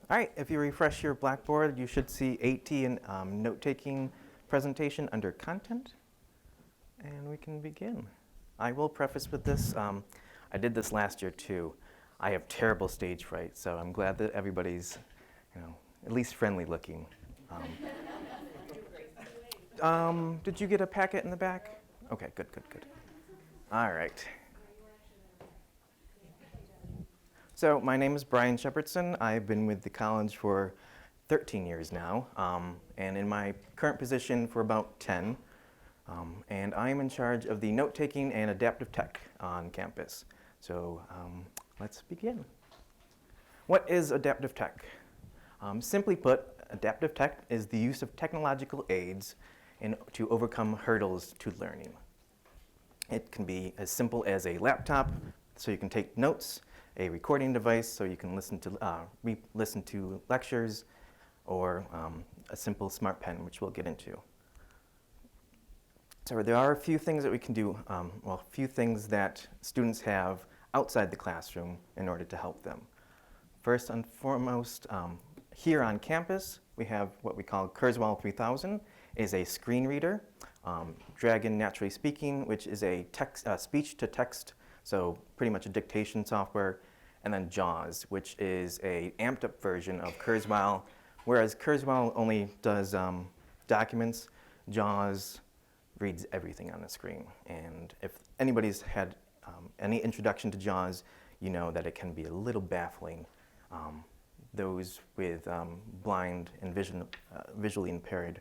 All right, if you refresh your Blackboard, you should see AT and note-taking presentation under content, and we can begin. I will preface with this. I did this last year too. I have terrible stage fright, so I'm glad that everybody's, at least friendly looking. Did you get a packet in the back? Okay, good. All right. So my name is Brian Shepherdson. I've been with the college for 13 years now, and in my current position for about 10. And I am in charge of the note-taking and adaptive tech on campus. So let's begin. What is adaptive tech? Simply put, adaptive tech is the use of technological aids to overcome hurdles to learning. It can be as simple as a laptop, so you can take notes, a recording device, so you can listen to lectures, or a simple smart pen, which we'll get into. So there are a few things that we can do, a few things that students have outside the classroom in order to help them. First and foremost, here on campus, we have what we call Kurzweil 3000, is a screen reader. Dragon Naturally Speaking, which is a speech-to-text, so pretty much a dictation software. And then JAWS, which is a amped-up version of Kurzweil. Whereas Kurzweil only does documents, JAWS reads everything on the screen. And if anybody's had any introduction to JAWS, you know that it can be a little baffling. Those with blind and visually impaired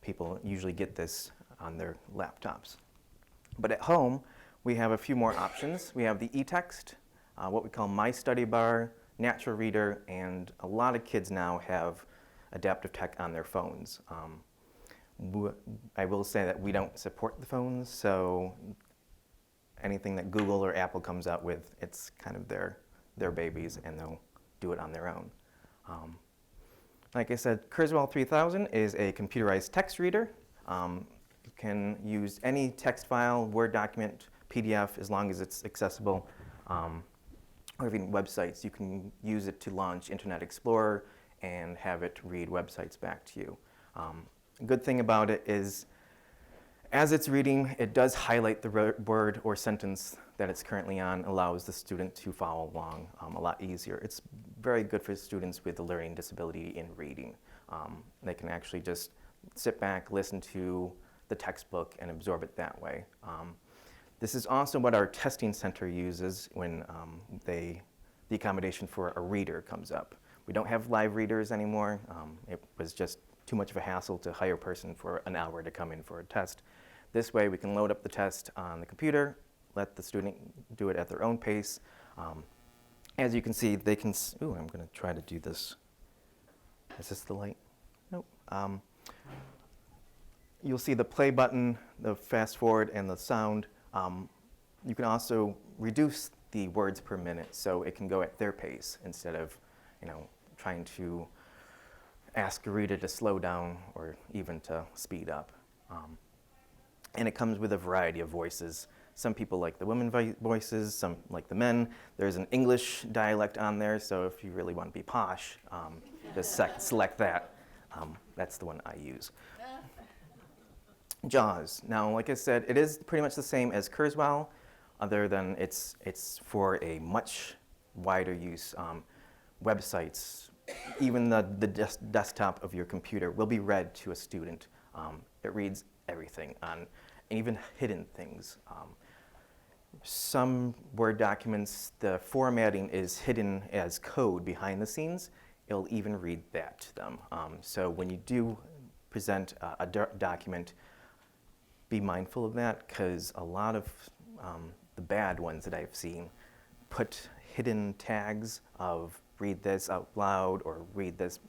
people usually get this on their laptops. But at home, we have a few more options. We have the eText, what we call My Study Bar, Natural Reader, and a lot of kids now have adaptive tech on their phones. I will say that we don't support the phones, so anything that Google or Apple comes out with, it's kind of their babies, and they'll do it on their own. Like I said, Kurzweil 3000 is a computerized text reader. You can use any text file, Word document, PDF, as long as it's accessible, or even websites. You can use it to launch Internet Explorer and have it read websites back to you. A good thing about it is, as it's reading, it does highlight the word or sentence that it's currently on, allows the student to follow along a lot easier. It's very good for students with a learning disability in reading. They can actually just sit back, listen to the textbook, and absorb it that way. This is also what our testing center uses when the accommodation for a reader comes up. We don't have live readers anymore. It was just too much of a hassle to hire a person for an hour to come in for a test. This way we can load up the test on the computer, let the student do it at their own pace. As you can see, they can, I'm gonna try to do this. Is this the light? Nope. You'll see the play button, the fast forward, and the sound. You can also reduce the words per minute so it can go at their pace instead of, trying to ask a reader to slow down or even to speed up. And it comes with a variety of voices. Some people like the women voices, some like the men. There's an English dialect on there, so if you really want to be posh, just select that. That's the one I use. JAWS. Now, like I said, it is pretty much the same as Kurzweil, other than it's for a much wider use. Websites, even the desktop of your computer will be read to a student. It reads everything, and even hidden things. Some Word documents, the formatting is hidden as code behind the scenes. It'll even read that to them. So when you do present a document, be mindful of that, because a lot of the bad ones that I've seen put hidden tags of read this out loud or read this,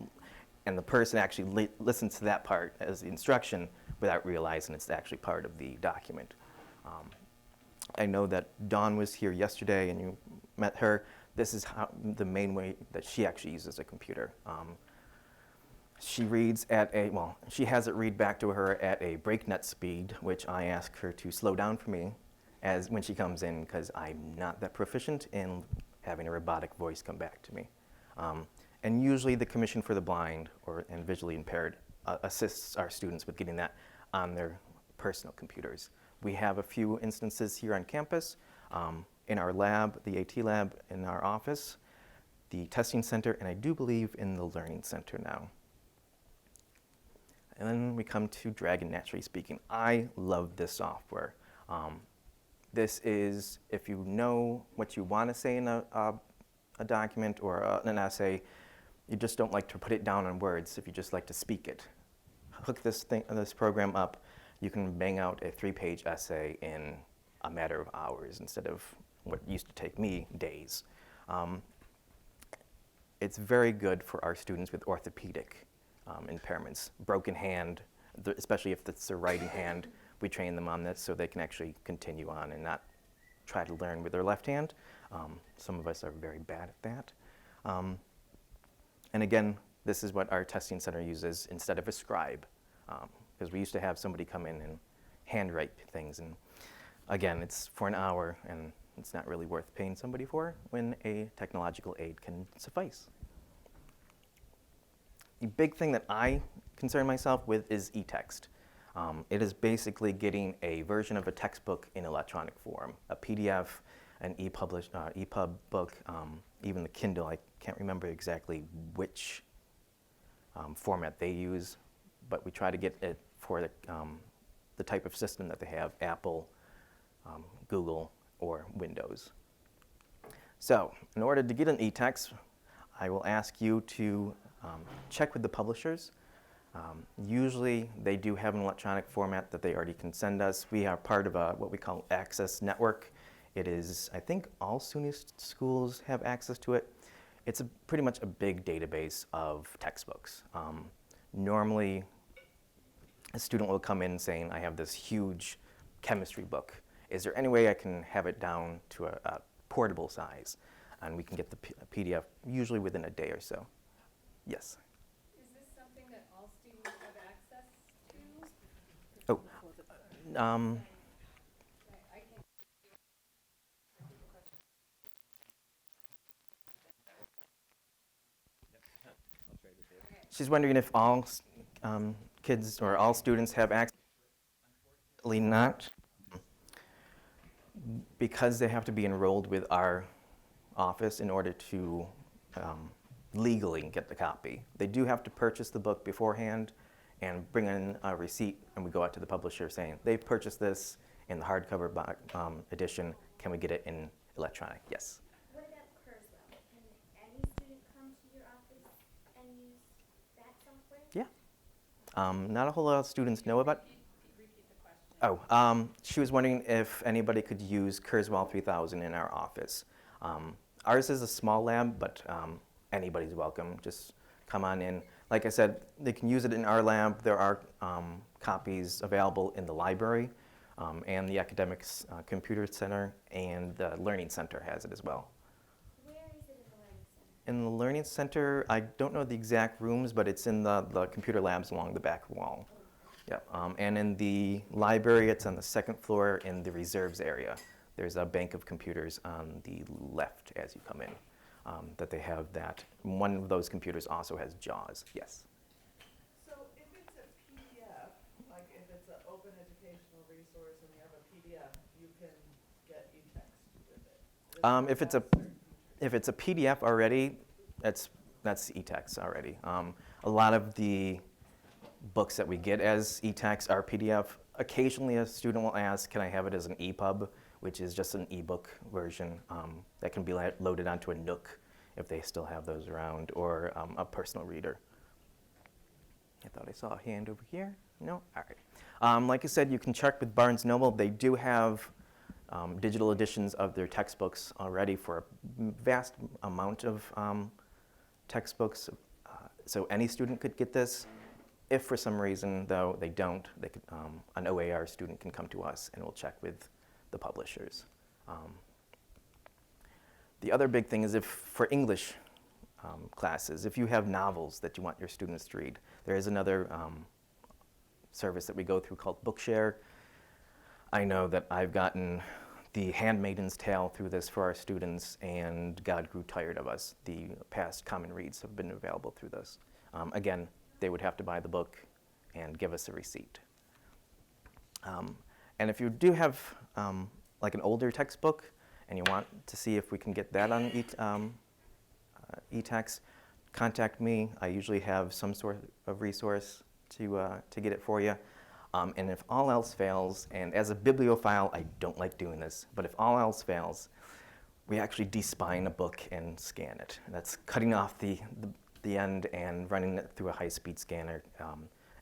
and the person actually listens to that part as the instruction without realizing it's actually part of the document. I know that Dawn was here yesterday and you met her. This is the main way that she actually uses a computer. She reads she has it read back to her at a breakneck speed, which I ask her to slow down for me when she comes in, because I'm not that proficient in having a robotic voice come back to me. And usually the Commission for the Blind and Visually Impaired assists our students with getting that on their personal computers. We have a few instances here on campus, in our lab, the AT lab in our office, the testing center, and I do believe in the learning center now. And then we come to Dragon Naturally Speaking. I love this software. This is, if you know what you want to say in a document or an essay, you just don't like to put it down in words, if you just like to speak it. Hook this program up, you can bang out a 3-page essay in a matter of hours instead of what used to take me days. It's very good for our students with orthopedic impairments, broken hand, especially if it's their writing hand. We train them on this so they can actually continue on and not try to learn with their left hand. Some of us are very bad at that. And again, this is what our testing center uses instead of a scribe, because we used to have somebody come in and handwrite things. And again, it's for an hour, and it's not really worth paying somebody for when a technological aid can suffice. The big thing that I concern myself with is eText. It is basically getting a version of a textbook in electronic form, a PDF, an EPUB book, even the Kindle. I can't remember exactly which format they use, but we try to get it for the type of system that they have, Apple, Google, or Windows. So in order to get an eText, I will ask you to check with the publishers. Usually they do have an electronic format that they already can send us. We are part of what we call Access Network. It is, I think all SUNY schools have access to it. It's pretty much a big database of textbooks. Normally, a student will come in saying, I have this huge chemistry book. Is there any way I can have it down to a portable size? And we can get the PDF usually within a day or so. Yes? Is this something that all students have access to? Oh, she's wondering if all kids or all students have access. Unfortunately not, because they have to be enrolled with our office in order to legally get the copy. They do have to purchase the book beforehand and bring in a receipt, and we go out to the publisher saying, they've purchased this in the hardcover edition, can we get it in electronic? Yes. What about Kurzweil? Can any student come to your office and use that software? Yeah. Not a whole lot of students know about. Repeat the question. Oh, she was wondering if anybody could use Kurzweil 3000 in our office. Ours is a small lab, but anybody's welcome. Just come on in. Like I said, they can use it in our lab. There are copies available in the library, and the Academics Computer Center, and the Learning Center has it as well. Where is it in the Learning Center? In the Learning Center, I don't know the exact rooms, but it's in the computer labs along the back wall. Yeah, and in the library, it's on the second floor in the reserves area. There's a bank of computers on the left as you come in that they have that. One of those computers also has JAWS, yes. So if it's a PDF, like if it's an open educational resource and you have a PDF, you can get eText with it. If it's a PDF already, that's eText already. A lot of the books that we get as eText are PDF. Occasionally a student will ask, can I have it as an EPUB, which is just an ebook version that can be loaded onto a Nook if they still have those around, or a personal reader. I thought I saw a hand over here. No? All right. Like I said, you can check with Barnes & Noble. They do have digital editions of their textbooks already for a vast amount of textbooks. So any student could get this. If for some reason, though, they don't, they could, an OAR student can come to us and we'll check with the publishers. The other big thing is if for English classes, if you have novels that you want your students to read, there is another service that we go through called Bookshare. I know that I've gotten the handmaiden's tale through this for our students, and God Grew Tired of Us. The past common reads have been available through this. Again, they would have to buy the book and give us a receipt. And if you do have like an older textbook and you want to see if we can get that on eText, contact me. I usually have some sort of resource to get it for you. And if all else fails, and as a bibliophile, I don't like doing this, but if all else fails, we actually despine a book and scan it. That's cutting off the end and running it through a high-speed scanner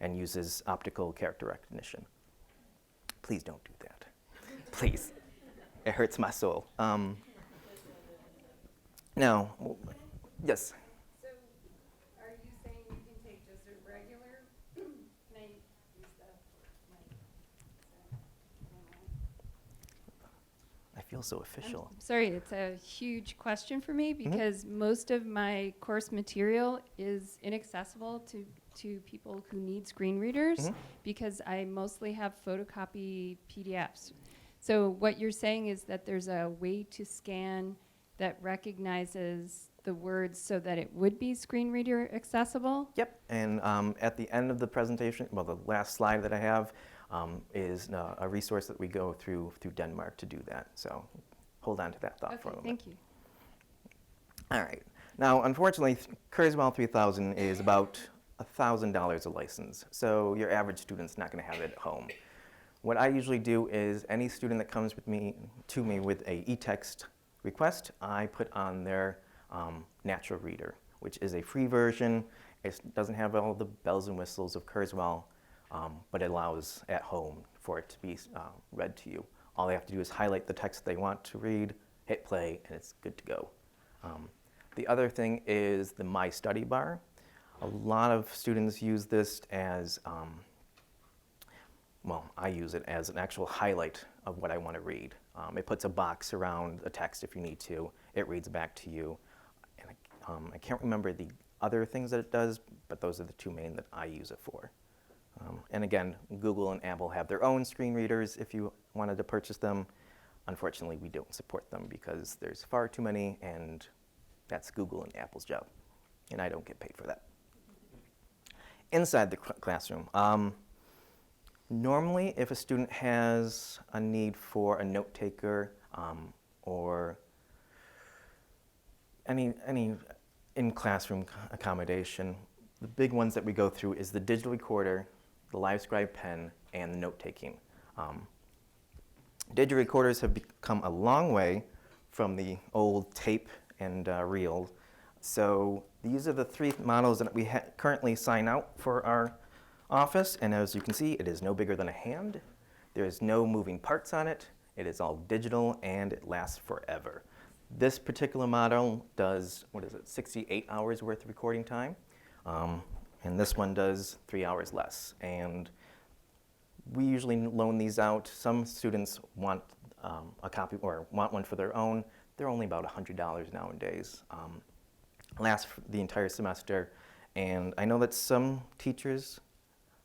and uses optical character recognition. Please don't do that. Please. It hurts my soul. Now, yes? So, are you saying you can take just a regular, can I use the mic? I feel so official. I'm sorry, it's a huge question for me because most of my course material is inaccessible to people who need screen readers because I mostly have photocopy PDFs. So what you're saying is that there's a way to scan that recognizes the words so that it would be screen reader accessible? Yep, and at the end of the presentation, well, the last slide that I have is a resource that we go through Denmark to do that. So hold on to that thought for a Okay, moment. thank you. All right. Now, unfortunately, Kurzweil 3000 is about $1,000 a license, so your average student's not going to have it at home. What I usually do is any student that comes to me with a eText request, I put on their Natural Reader, which is a free version. It doesn't have all the bells and whistles of Kurzweil, but it allows at home for it to be read to you. All they have to do is highlight the text they want to read, hit play, and it's good to go. The other thing is the My Study Bar. A lot of students use this as, well, I use it as an actual highlight of what I want to read. It puts a box around a text if you need to. It reads back to you. And I can't remember the other things that it does, but those are the two main that I use it for. And again, Google and Apple have their own screen readers if you wanted to purchase them. Unfortunately, we don't support them because there's far too many, and that's Google and Apple's job. And I don't get paid for that. Inside the classroom, normally if a student has a need for a note taker or any in-classroom accommodation, the big ones that we go through is the digital recorder, the LiveScribe pen, and the note-taking. Digital recorders have come a long way from the old tape and reel. So these are the three models that we currently sign out for our office, and as you can see, it is no bigger than a hand. There's no moving parts on it. It is all digital, and it lasts forever. This particular model does, 68 hours worth of recording time, and this one does 3 hours less. And we usually loan these out. Some students want a copy or want one for their own. They're only about $100 nowadays. Last the entire semester, and I know that some teachers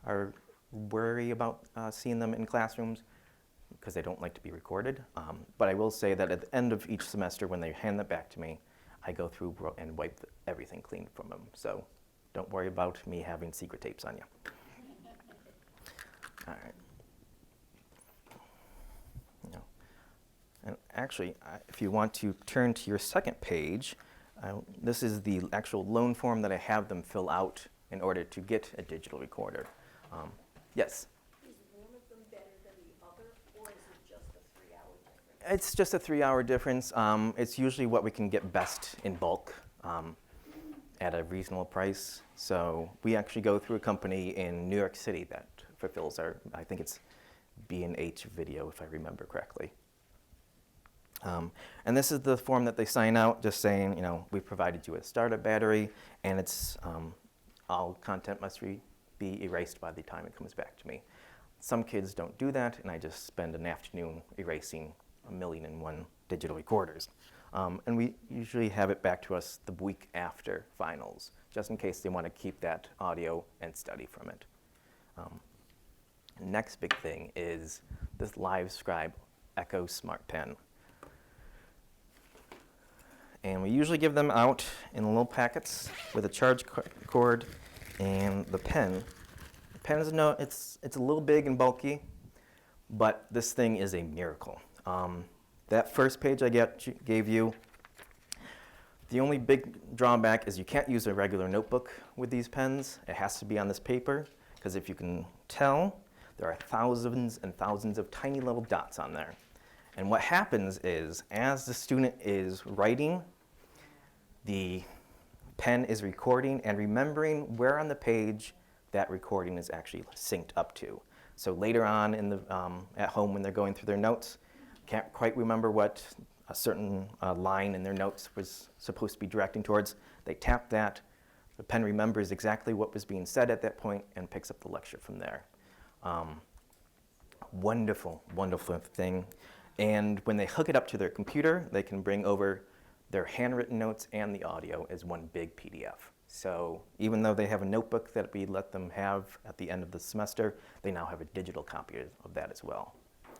are worried about seeing them in classrooms because they don't like to be recorded. But I will say that at the end of each semester, when they hand that back to me, I go through and wipe everything clean from them. So don't worry about me having secret tapes on you. All right. No. And actually, if you want to turn to your second page, this is the actual loan form that I have them fill out in order to get a digital recorder. Yes? Is one of them better than the other, or is it just a 3-hour difference? It's just a 3-hour difference. It's usually what we can get best in bulk at a reasonable price. So we actually go through a company in New York City that fulfills our, I think it's B&H Video, if I remember correctly. And this is the form that they sign out, just saying, we provided you a startup battery, and it's all content must be erased by the time it comes back to me. Some kids don't do that, and I just spend an afternoon erasing 1,000,001 digital recorders. And we usually have it back to us the week after finals, just in case they want to keep that audio and study from it. Next big thing is this LiveScribe Echo Smart Pen. And we usually give them out in little packets with a charge cord and the pen. The pen is it's a little big and bulky, but this thing is a miracle. That first page I gave you, the only big drawback is you can't use a regular notebook with these pens. It has to be on this paper, because if you can tell, there are thousands and thousands of tiny little dots on there. And what happens is, as the student is writing, the pen is recording and remembering where on the page that recording is actually synced up to. So later on at home when they're going through their notes, can't quite remember what a certain line in their notes was supposed to be directing towards, they tap that, the pen remembers exactly what was being said at that point and picks up the lecture from there. Wonderful, wonderful thing. And when they hook it up to their computer, they can bring over their handwritten notes and the audio as one big PDF. So even though they have a notebook that we let them have at the end of the semester, they now have a digital copy of that as well.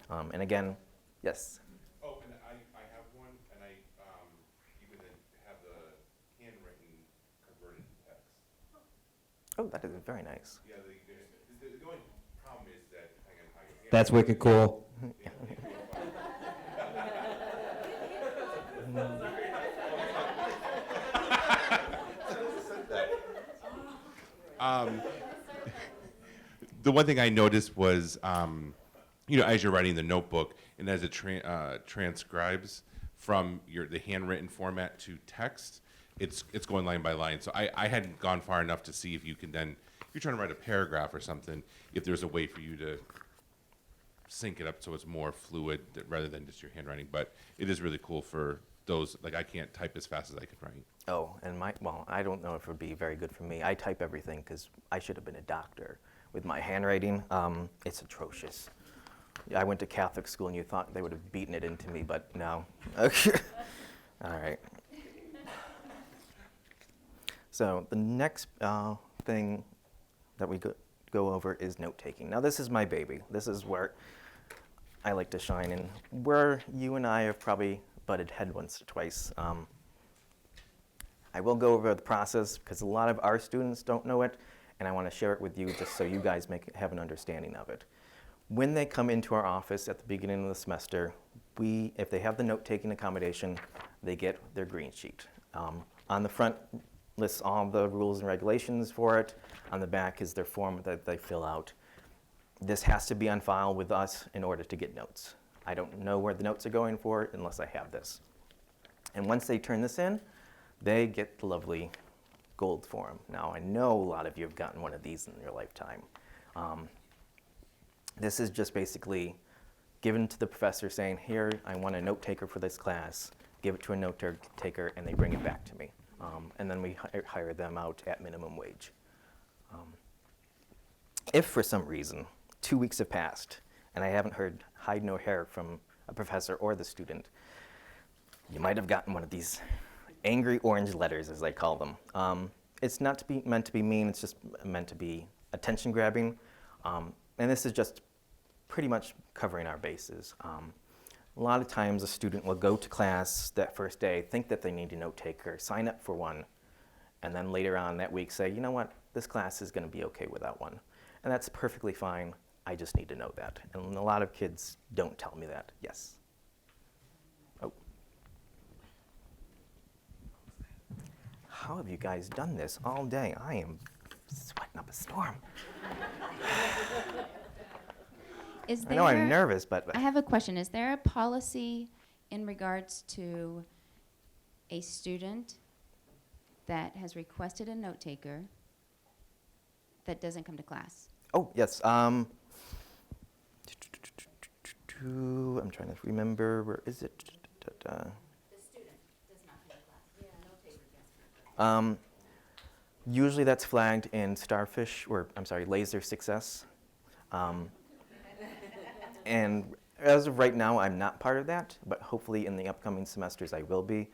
And again, yes? Oh, and I have one, and I even have the handwritten converted to text. Oh, that is very nice. Yeah, the only problem is that depending on how you hand That's wicked cool. The one thing I noticed was, as you're writing the notebook and as it transcribes from the handwritten format to text, it's going line by line. So I hadn't gone far enough to see if you can then, if you're trying to write a paragraph or something, if there's a way for you to sync it up so it's more fluid rather than just your handwriting. But it is really cool for those, like I can't type as fast as I could write. Oh, and I don't know if it would be very good for me. I type everything because I should have been a doctor. With my handwriting, it's atrocious. I went to Catholic school and you thought they would have beaten it into me, but no. All right. So the next thing that we go over is note-taking. Now this is my baby. This is where I like to shine, and where you and I have probably butted head once or twice. I will go over the process because a lot of our students don't know it, and I want to share it with you just so you guys have an understanding of it. When they come into our office at the beginning of the semester, if they have the note-taking accommodation, they get their green sheet. On the front lists all the rules and regulations for it. On the back is their form that they fill out. This has to be on file with us in order to get notes. I don't know where the notes are going for unless I have this. And once they turn this in, they get the lovely gold form. Now, I know a lot of you have gotten one of these in your lifetime. This is just basically given to the professor saying, here, I want a note taker for this class. Give it to a note taker, and they bring it back to me. And then we hire them out at minimum wage. If for some reason 2 weeks have passed and I haven't heard hide nor hair from a professor or the student, you might have gotten one of these angry orange letters, as I call them. It's not meant to be mean, it's just meant to be attention grabbing. And this is just pretty much covering our bases. A lot of times a student will go to class that first day, think that they need a note taker, sign up for one, and then later on that week say, you know what, this class is going to be okay without one. And that's perfectly fine, I just need to know that. And a lot of kids don't tell me that. Yes? Oh. How have you guys done this all day? I am sweating up a storm. I know I'm nervous, but I have a question. Is there a policy in regards to a student that has requested a note taker that doesn't come to class? oh, yes. I'm trying to remember, where is it? The student does not come to class. Yeah, no taker gets come. Usually that's flagged in Starfish, Laser Success. And as of right now, I'm not part of that, but hopefully in the upcoming semesters I will be.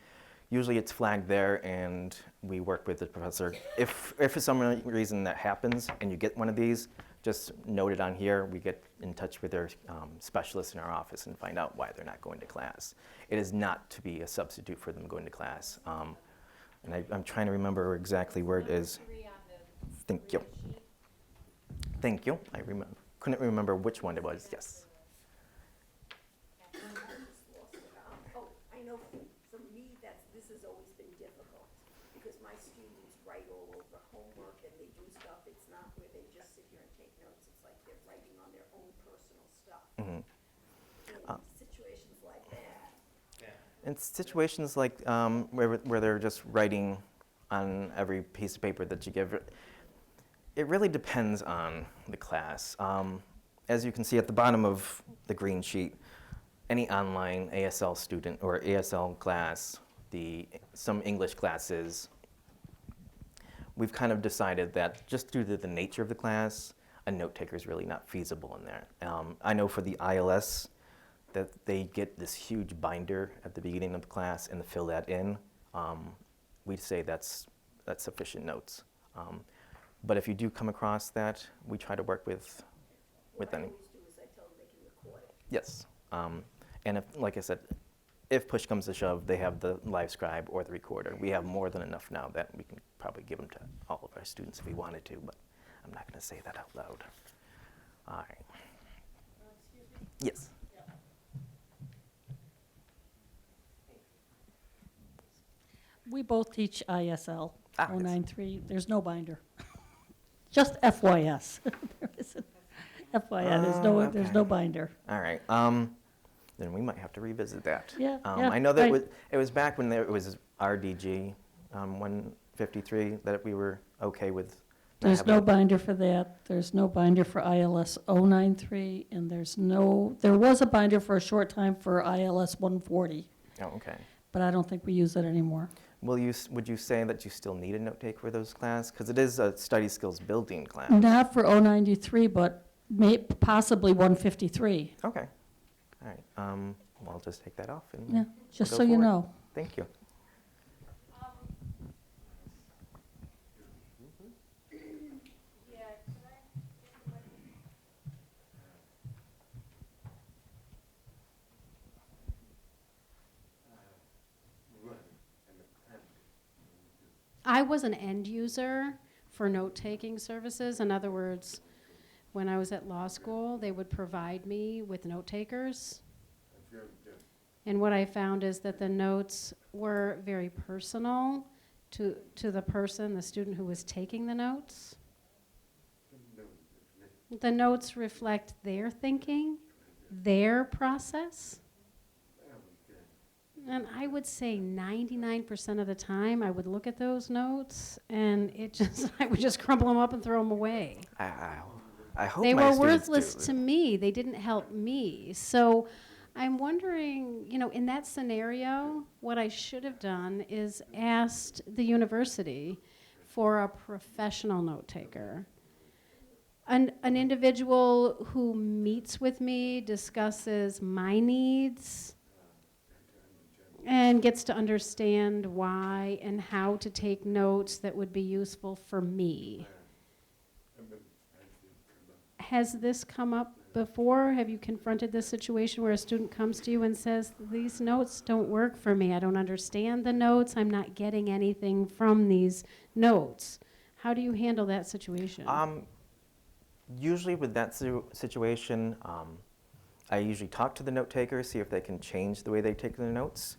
Usually it's flagged there and we work with the professor. If for some reason that happens and you get one of these, just note it on here. We get in touch with their specialists in our office and find out why they're not going to class. It is not to be a substitute for them going to class. And I'm trying to remember exactly where it is. Thank you. Thank you. I couldn't remember which one it was. Yes. I just lost it. Oh, I know for me, this has always been difficult, because my students write all over homework and they do stuff. It's not where they just sit here and take notes. It's like they're writing on their own personal stuff. Mhm. In situations like that. In situations like where they're just writing on every piece of paper that you give, it really depends on the class. As you can see at the bottom of the green sheet, any online ASL student or ASL class, some English classes, we've kind of decided that just due to the nature of the class, a note taker is really not feasible in there. I know for the ILS, that they get this huge binder at the beginning of the class and to fill that in. We'd say that's sufficient notes. But if you do come across that, we try to work with What I any. always do is I tell them they can record it. Yes. And if, like I said, if push comes to shove, they have the live scribe or the recorder. We have more than enough now that we can probably give them to all of our students if we wanted to, but I'm not going to say that out loud. All right. Excuse me? Yes. We both teach ISL Ah, yes. 093. There's no binder. Just FYS. There isn't. FYI, there's no okay. binder. All right. Then we might have to revisit that. Yeah, I know that right. it was back when it was RDG 153 that we were okay with. not There's having no a- binder for that. There's no binder for ILS 093, and there was a binder for a short time for ILS 140, Oh, okay. but I don't think we use it anymore. Would you say that you still need a note taker for those classes? Because it is a study skills building class. Not for 093, but possibly 153. Okay. All right. Well, I'll just take that off and Yeah, just go so you forward. know. Thank you. I was an end user for note-taking services. In other words, when I was at law school, they would provide me with note takers. And what I found is that the notes were very personal to the person, the student who was taking the notes. The notes reflect their thinking, their process. And I would say 99% of the time, I would look at those notes, and I would just crumple them up and throw them away. I hope They my were students worthless do. to me. They didn't help me. So I'm wondering, in that scenario, what I should have done is asked the university for a professional note taker. An individual who meets with me, discusses my needs, and gets to understand why and how to take notes that would be useful for me. Has this come up before? Have you confronted this situation where a student comes to you and says, these notes don't work for me, I don't understand the notes, I'm not getting anything from these notes? How do you handle that situation? Usually with that situation, I usually talk to the note taker, see if they can change the way they take their notes.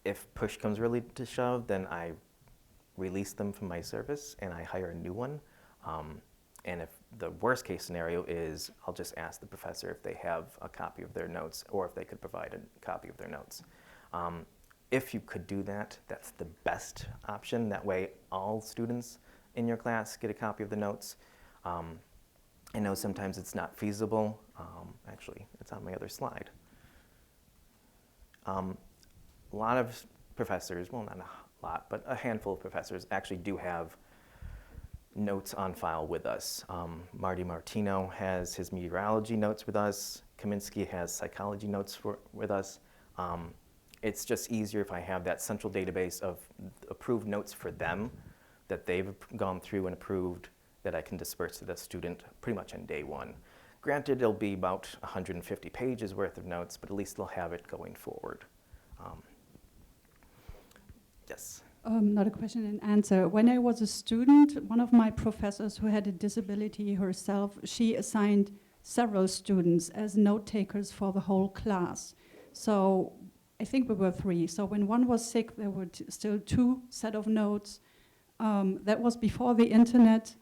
If push comes really to shove, then I release them from my service and I hire a new one. And if the worst case scenario is, I'll just ask the professor if they have a copy of their notes or if they could provide a copy of their notes. If you could do that, that's the best option. That way all students in your class get a copy of the notes. I know sometimes it's not feasible. Actually, it's on my other slide. A lot of professors, well, not a lot, but a handful of professors actually do have notes on file with us. Marty Martino has his meteorology notes with us. Kaminsky has psychology notes with us. It's just easier if I have that central database of approved notes for them that they've gone through and approved. that I can disperse to the student pretty much on day one. Granted, it'll be about 150 pages worth of notes, but at least they'll have it going forward. Yes. Not a question and answer. When I was a student, one of my professors who had a disability herself, she assigned several students as note takers for the whole class. So I think we were 3. So when one was sick, there were still 2 set of notes. That was before the internet.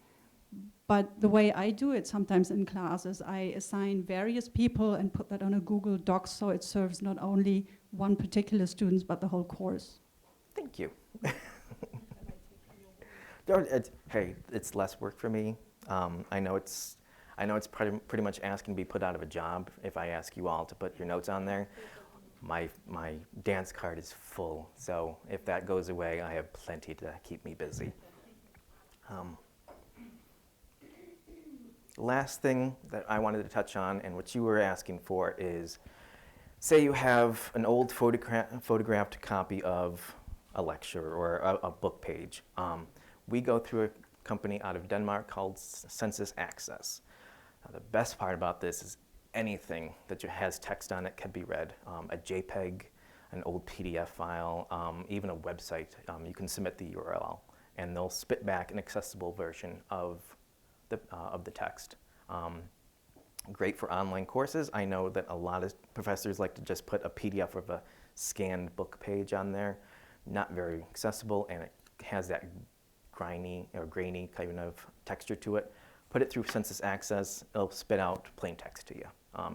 But the way I do it sometimes in classes, I assign various people and put that on a Google Docs so it serves not only one particular student, but the whole course. Thank you. Hey, it's less work for me. I know it's pretty much asking to be put out of a job if I ask you all to put your notes on there. My dance card is full, so if that goes away, I have plenty to keep me busy. Last thing that I wanted to touch on, and what you were asking for, is say you have an old photographed copy of a lecture or a book page. We go through a company out of Denmark called Census Access. The best part about this is anything that has text on it can be read. A JPEG, an old PDF file, even a website. You can submit the URL, and they'll spit back an accessible version of the text. Great for online courses. I know that a lot of professors like to just put a PDF of a scanned book page on there. Not very accessible, and it has that grainy kind of texture to it. Put it through Census Access, it'll spit out plain text to you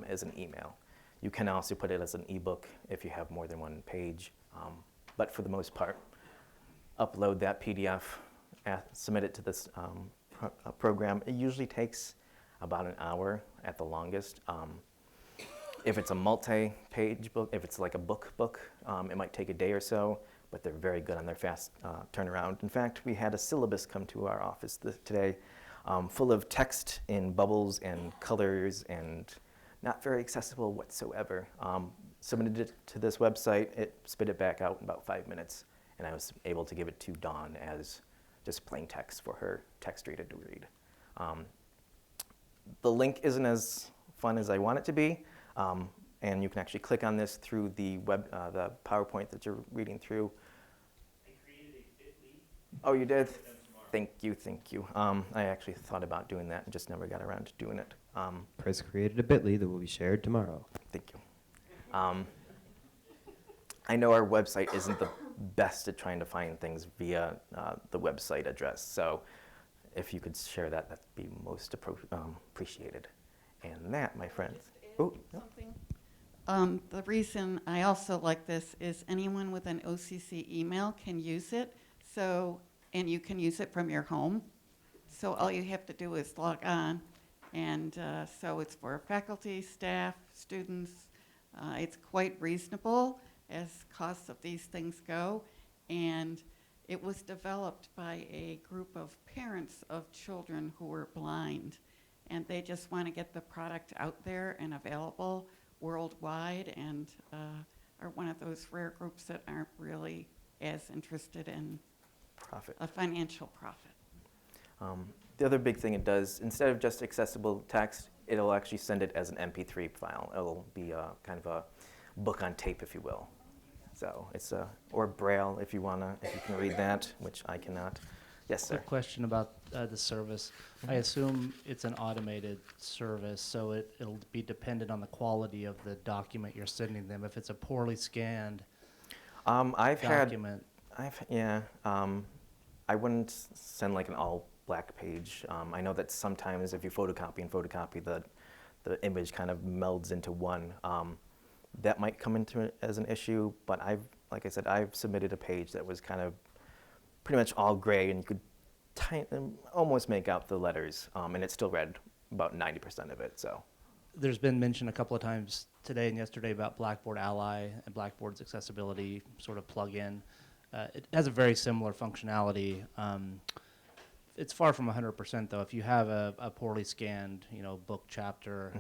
as an email. You can also put it as an ebook if you have more than one page, but for the most part, upload that PDF, submit it to this program. It usually takes about an hour at the longest. If it's a multi-page book, if it's like a book, it might take a day or so, but they're very good on their fast turnaround. In fact, we had a syllabus come to our office today full of text in bubbles and colors and not very accessible whatsoever. Submitted it to this website, it spit it back out in about 5 minutes, and I was able to give it to Dawn as just plain text for her text reader to read. The link isn't as fun as I want it to be, and you can actually click on this through the the PowerPoint that you're reading through. I created a bit.ly. Oh, you did? Thank you. I actually thought about doing that and just never got around to doing it. Chris created a bit.ly that will be shared tomorrow. Thank you. I know our website isn't the best at trying to find things via the website address, so if you could share that, that'd be most appreciated. And that, my friends. Oh, no. Something. The reason I also like this is anyone with an OCC email can use it. So, and you can use it from your home. So all you have to do is log on. And so it's for faculty, staff, students. It's quite reasonable as costs of these things go. And it was developed by a group of parents of children who were blind. And they just want to get the product out there and available worldwide, and are one of those rare groups that aren't really as interested in Profit. a financial profit. The other big thing it does, instead of just accessible text, it'll actually send it as an MP3 file. It'll be kind of a book on tape, if you will. So it's or Braille if you can read that, which I cannot. Yes, sir. Quick question about the service. I assume it's an automated service, so it'll be dependent on the quality of the document you're sending them. If it's a poorly scanned document. I wouldn't send like an all black page. I know that sometimes if you photocopy, the image kind of melds into one. That might come into it as an issue, but like I said, I've submitted a page that was kind of pretty much all gray, and you could almost make out the letters, and it still read about 90% of it. So, there's been mention a couple of times today and yesterday about Blackboard Ally and Blackboard's accessibility sort of plug-in. It has a very similar functionality. It's far from 100% though. If you have a poorly scanned, book chapter,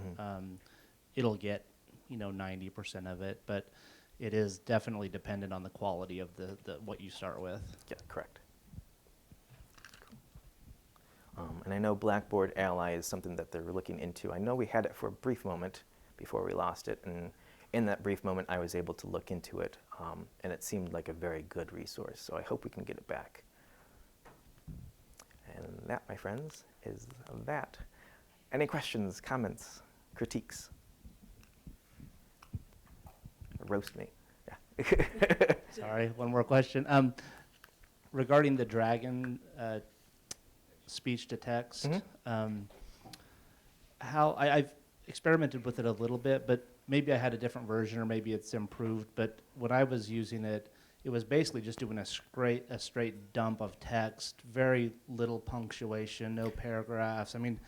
it'll get 90% of it, but it is definitely dependent on the quality of the what you start with. yeah, correct. And I know Blackboard Ally is something that they're looking into. I know we had it for a brief moment before we lost it, and in that brief moment I was able to look into it, and it seemed like a very good resource, so I hope we can get it back. And that, my friends, is that. Any questions, comments, critiques? Roast me. Yeah. Sorry, one more question. Regarding the Dragon speech to text, how I've experimented with it a little bit, but maybe I had a different version or maybe it's improved. But when I was using it, it was basically just doing a straight dump of text, very little punctuation, no paragraphs. I mean,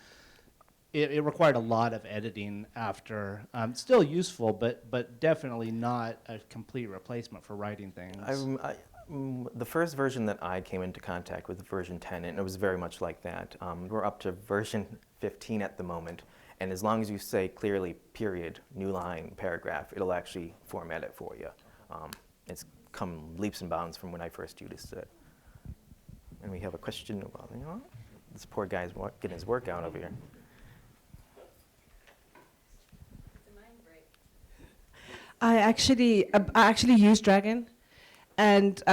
it required a lot of editing after. Still useful, but definitely not a complete replacement for writing things. The first version that I came into contact with, version 10, and it was very much like that. We're up to version 15 at the moment, and as long as you say clearly, period, new line, paragraph, it'll actually format it for you. It's come leaps and bounds from when I first used it. And we have a question about, this poor guy's getting his work out over here. I actually use Dragon, and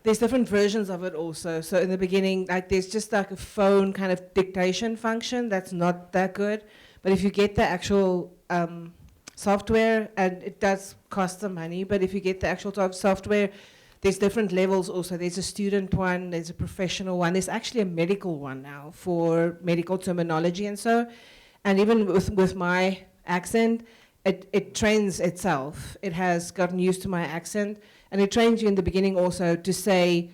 there's different versions of it also. So in the beginning, like there's just like a phone kind of dictation function that's not that good. But if you get the actual software, and it does cost some money, but if you get the actual software, there's different levels also. There's a student one, there's a professional one, there's actually a medical one now for medical terminology and so. And even with my accent, it trains itself. It has gotten used to my accent, and it trains you in the beginning also to say,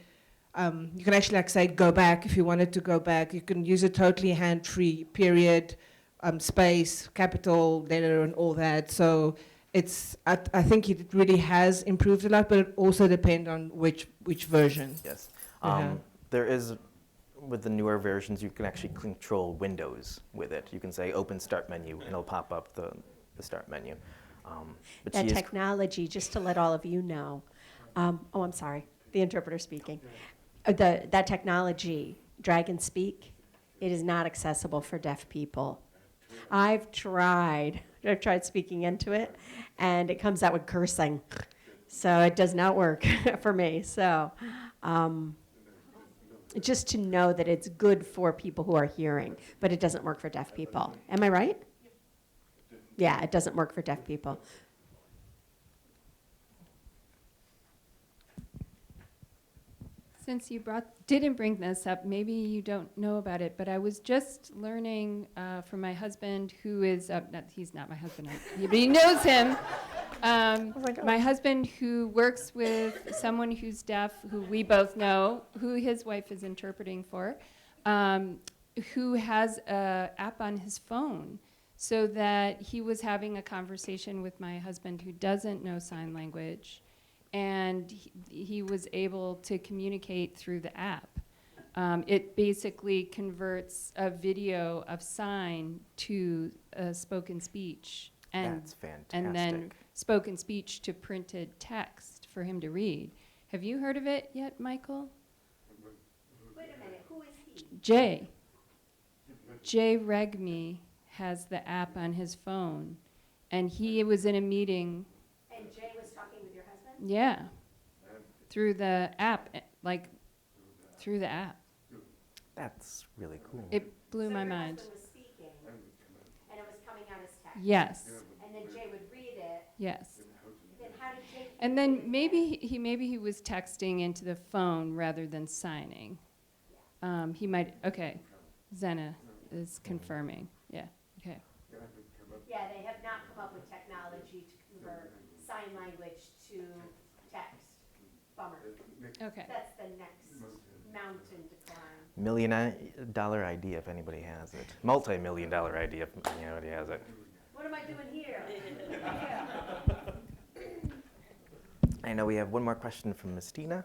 you can actually like say go back if you wanted to go back. You can use it totally hand-free, period, space, capital, letter, and all that. So it's, I think it really has improved a lot, but it also depends on which version. Yes. There is, with the newer versions, you can actually control windows with it. You can say open start menu, and it'll pop up the start menu. But That technology, just to let all of you know, I'm sorry, the interpreter speaking. That technology, Dragon Speak, it is not accessible for deaf people. I've tried speaking into it, and it comes out with cursing. So it does not work for me. So just to know that it's good for people who are hearing, but it doesn't work for deaf people. Am I right? Yeah, it doesn't work for deaf people. Since you didn't bring this up, maybe you don't know about it, but I was just learning from my husband, who is, he's not my husband, but he knows him. My husband, who works with someone who's deaf, who we both know, who his wife is interpreting for, who has an app on his phone, so that he was having a conversation with my husband, who doesn't know sign language, and he was able to communicate through the app. It basically converts a video of sign to spoken speech, and That's fantastic. and then spoken speech to printed text for him to read. Have you heard of it yet, Michael? Wait a minute, who is he? Jay Regmi has the app on his phone, and he was in a meeting. And Jay was talking with your husband? Yeah, through the app, through the app. That's really cool. It blew So my your mind. husband was speaking, and it was coming out as text? Yes, And then Jay would read it, yes. then how did Jay? And then maybe he was texting into the phone rather than signing. He might, okay, Zena is confirming, yeah, okay. Yeah, they have not come up with technology to convert sign language to text. Bummer. Okay. That's the next mountain to climb. $1 million idea if anybody has it. Multi-million-dollar idea if anybody has it. What am I doing here? I know we have one more question from Ms. Tina.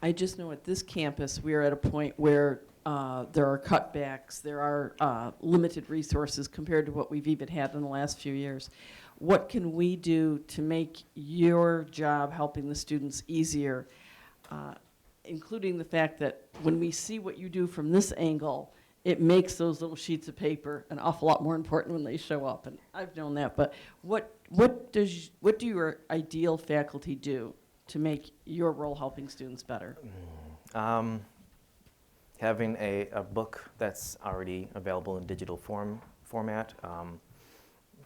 I just know at this campus, we are at a point where there are cutbacks, there are limited resources compared to what we've even had in the last few years. what can we do to make your job helping the students easier, including the fact that when we see what you do from this angle, it makes those little sheets of paper an awful lot more important when they show up. And I've known that, but what do your ideal faculty do to make your role helping students better? Having a book that's already available in digital format,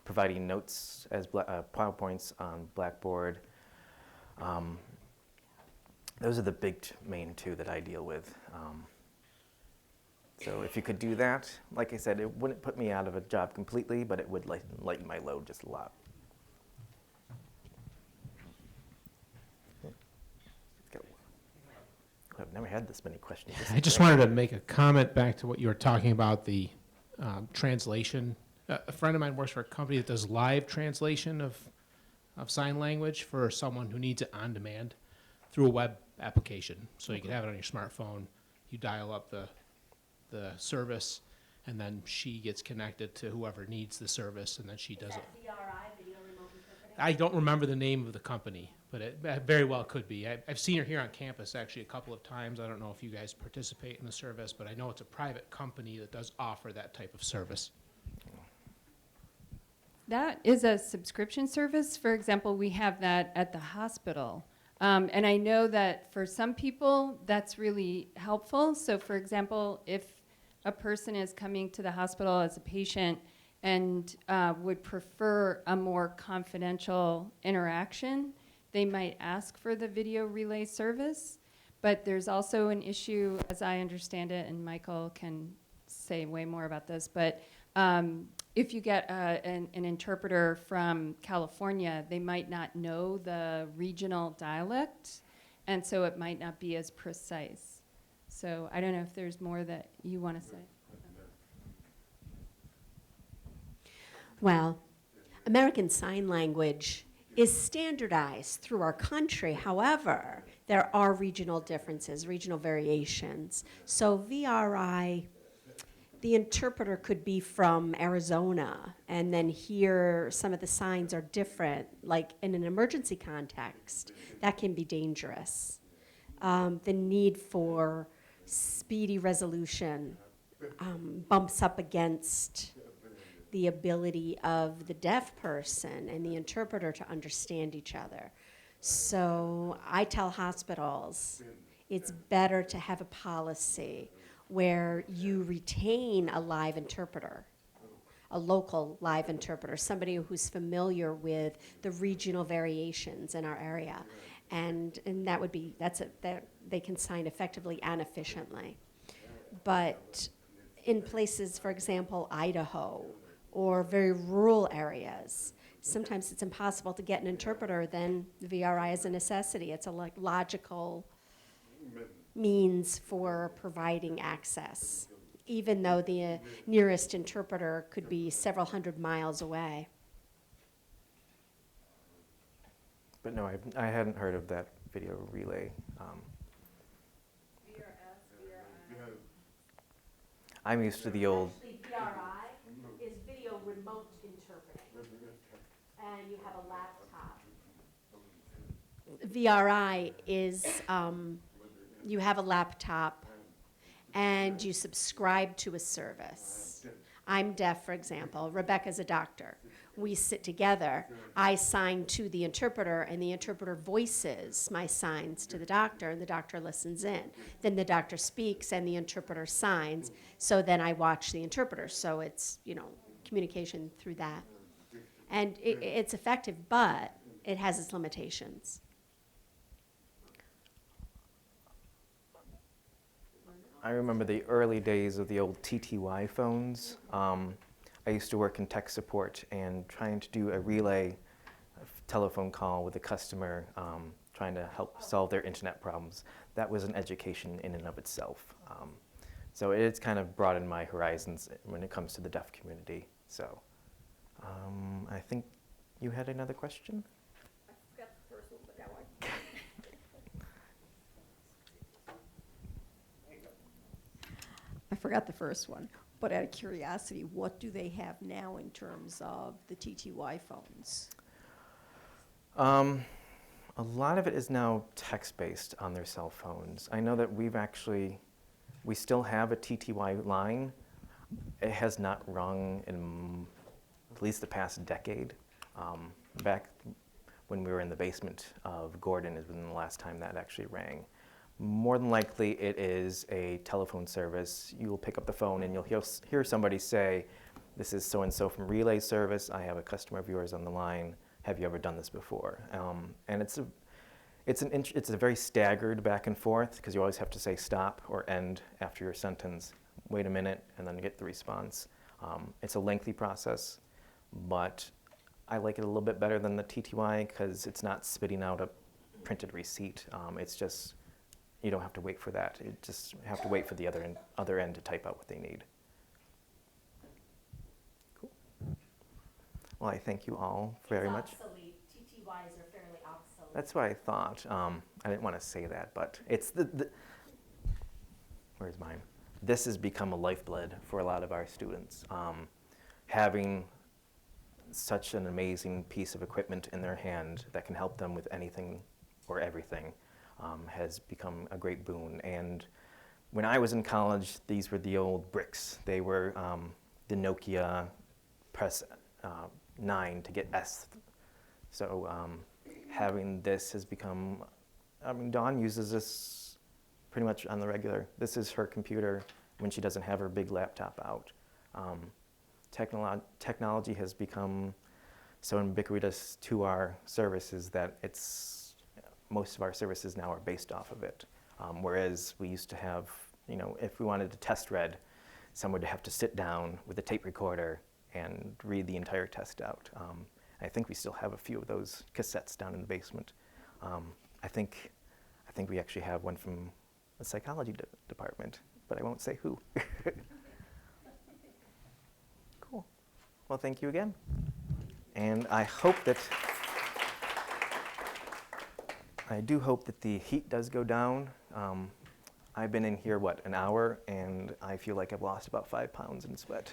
providing notes as PowerPoints on Blackboard. Those are the big main two that I deal with. So if you could do that, like I said, it wouldn't put me out of a job completely, but it would lighten my load just a lot. I've never had this many questions. I just wanted to make a comment back to what you were talking about, the translation. A friend of mine works for a company that does live translation of sign language for someone who needs it on demand through a web application. So you can have it on your smartphone, you dial up the service, and then she gets connected to whoever needs the service, and then she does it. I don't remember the name of the company, but it very well could be. I've seen her here on campus actually a couple of times. I don't know if you guys participate in the service, but I know it's a private company that does offer that type of service. That is a subscription service. For example, we have that at the hospital. And I know that for some people, that's really helpful. So for example, if a person is coming to the hospital as a patient and would prefer a more confidential interaction, they might ask for the video relay service. But there's also an issue, as I understand it, and Michael can say way more about this, but if you get an interpreter from California, they might not know the regional dialect, and so it might not be as precise. So I don't know if there's more that you want to say. Well, American Sign Language is standardized through our country. However, there are regional differences, regional variations. So VRI, the interpreter could be from Arizona, and then here some of the signs are different, like in an emergency context. That can be dangerous. The need for speedy resolution bumps up against the ability of the deaf person and the interpreter to understand each other. So I tell hospitals it's better to have a policy where you retain a live interpreter, a local live interpreter, somebody who's familiar with the regional variations in our area. And that would be, that they can sign effectively and efficiently. But in places, for example, Idaho, or very rural areas, sometimes it's impossible to get an interpreter. Then the VRI is a necessity. It's a logical means for providing access, even though the nearest interpreter could be several hundred miles away. But no, I hadn't heard of that video relay. I'm used to the old. Actually, VRI is video remote interpreting, and you have a laptop. VRI is you have a laptop and you subscribe to a service. I'm deaf, for example. Rebecca's a doctor. We sit together. I sign to the interpreter, and the interpreter voices my signs to the doctor, and the doctor listens in. Then the doctor speaks, and the interpreter signs. So then I watch the interpreter. So it's, communication through that. And it's effective, but it has its limitations. I remember the early days of the old TTY phones. I used to work in tech support, and trying to do a relay telephone call with a customer, trying to help solve their internet problems. That was an education in and of itself. So it's kind of broadened my horizons when it comes to the deaf community. So I think you had another question? I forgot the first one, but that one. I forgot the first one. But out of curiosity, what do they have now in terms of the TTY phones? A lot of it is now text-based on their cell phones. I know that we still have a TTY line. It has not rung in at least the past decade. Back when we were in the basement of Gordon is when the last time that actually rang. More than likely, it is a telephone service. You will pick up the phone and you'll hear somebody say, "This is so-and-so from Relay Service. I have a customer of yours on the line. Have you ever done this before?" And it's a very staggered back and forth because you always have to say stop or end after your sentence. Wait a minute and then get the response. It's a lengthy process, but I like it a little bit better than the TTY because it's not spitting out a printed receipt. It's just, you don't have to wait for that. You just have to wait for the other end to type out what they need. Cool. Well, I thank you all very much. Obsolete. TTYs are fairly obsolete. That's what I thought. I didn't want to say that, but it's where's mine? This has become a lifeblood for a lot of our students. Having such an amazing piece of equipment in their hand that can help them with anything or everything has become a great boon. And when I was in college, these were the old bricks. They were the Nokia press 9 to get S. So having this has become, Dawn uses this pretty much on the regular. This is her computer when she doesn't have her big laptop out. Technology has become so ubiquitous to our services that most of our services now are based off of it. Whereas we used to have, if we wanted to test read, someone would have to sit down with a tape recorder and read the entire test out. I think we still have a few of those cassettes down in the basement. I think we actually have one from the psychology department, but I won't say who. Cool. Well, thank you again. And I do hope that the heat does go down. I've been in here, an hour, and I feel like I've lost about 5 pounds in sweat.